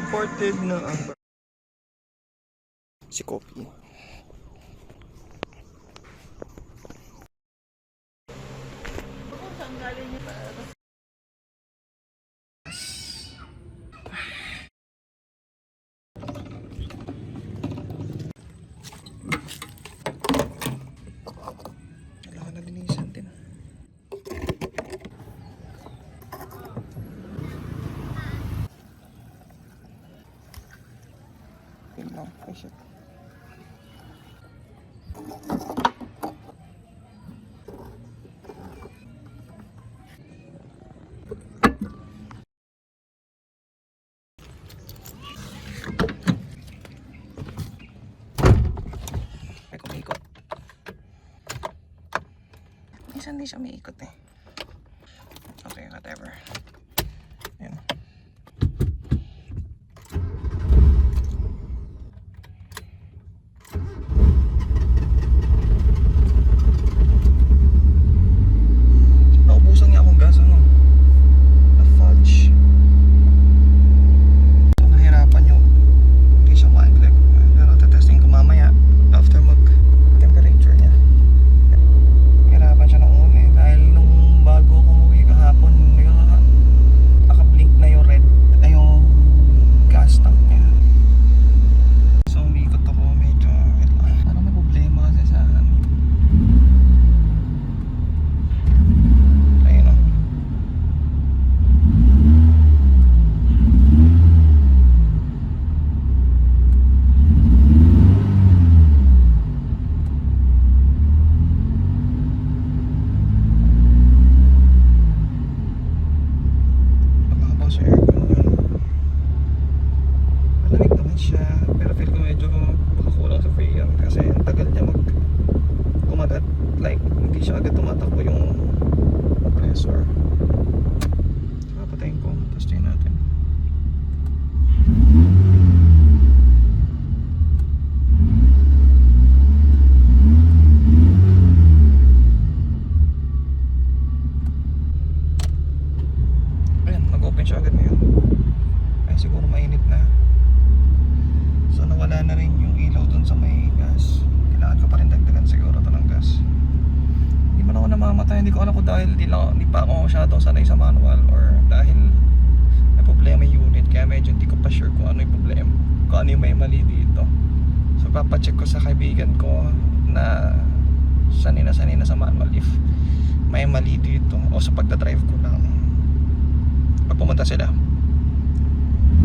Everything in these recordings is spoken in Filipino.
imported na si Coffee. Kailangan na linisan din. Tingnan, ay shit. Ay, kumikot. Minsan hindi siya may ikot eh. Okay, whatever. Ayan. Naubusan niya akong gas, ano? The fudge. So, nahirapan yung hindi siya ma-click. Pero tetesting ko mamaya after mag-temperature niya. Nahirapan siya ng una eh. Dahil nung bago ko umuwi kahapon, naka-blink na yung red, ay yung gas tank niya. So, umikot ako medyo, parang may problema kasi sa ayun o. Pagkakabaw sa aircon yun. Malamig naman siya, pero feel ko medyo makakulang sa freon kasi ang tagal niya kumagat. Like, hindi siya agad tumatakbo yung compressor. Saka patayin ko, testin natin. Ayan, nag-open siya agad ngayon. Ay, siguro mainit na. So, nawala na rin yung ilaw dun sa may gas. Kailangan ko pa rin dagdagan siguro ito ng gas. Hindi man ako namamatay. Hindi ko alam kung dahil hindi pa ako masyadong sanay sa manual or dahil may problema yung unit. Kaya medyo hindi ko pa sure kung ano yung problema, kung ano yung may mali dito. So, papacheck ko sa kaibigan ko na sanay na sa manual if may mali dito o sa pagdadrive ko lang. Pag pumunta sila,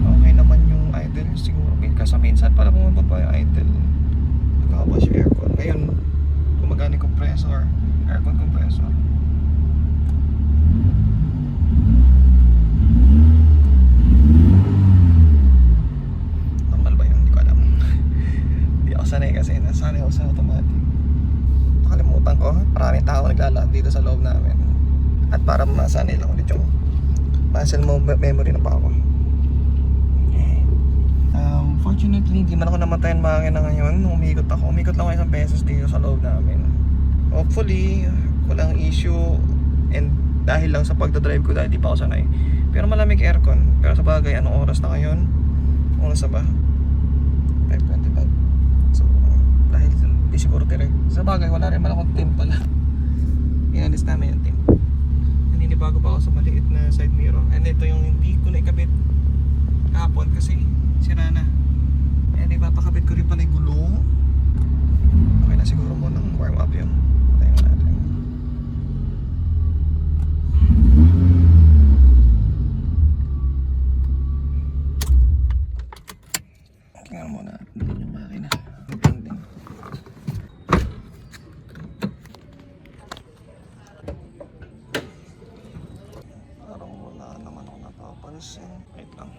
okay naman yung idle siguro. Kasi minsan pala pumunta pa yung idle, nagkakabash yung aircon. Ngayon gumagana yung compressor, aircon compressor. Normal ba yun? Hindi ko alam. Hindi ako sanay kasi nasanay ako sa automatic. Nakalimutan ko, maraming tao naglalakad dito sa loob namin. At para masanay lang ulit yung muscle memory na pa ako. Fortunately, hindi man ako namatayan makina ngayon. Umikot ako. Umikot lang ako isang beses dito sa loob namin. Hopefully, walang issue. And dahil lang sa pagdadrive ko, dahil di pa ako sanay. Pero malamig aircon. Pero sa bagay, anong oras na ngayon? Oras na ba? 5:25. So, dahil di siguro direct. Sa bagay, wala rin man akong team pala. Inalis namin yung team. Naninibago pa ako sa maliit na side mirror. And ito yung hindi ko na ikabit kahapon kasi sira na. And ipapakabit ko rin pala yung gulong. Okay na siguro mo nang warm up yun. Patayin mo natin. Tingnan mo na. Hindi yung makina. Ding. Parang wala naman ako napapansin. Wait lang.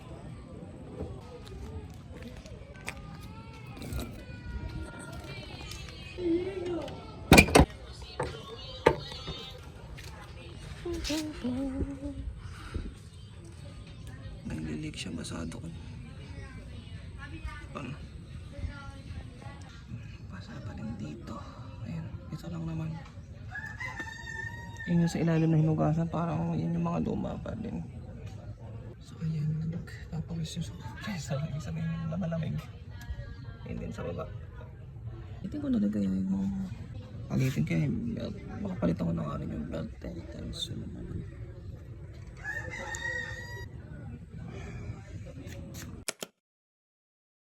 Naglilik siya, basado ko. Paano? Basa pa rin dito. Ayan, ito lang naman. Yun yung sa ilalim na hinugasan, parang yun yung mga luma pa din. So ayan, nagpapawis yung Isa na yung malamig. Yun din sa baba. Itin ko na rin kaya yung palitin kaya yung belt. Makapalit ako ng ano yung belt 10 times.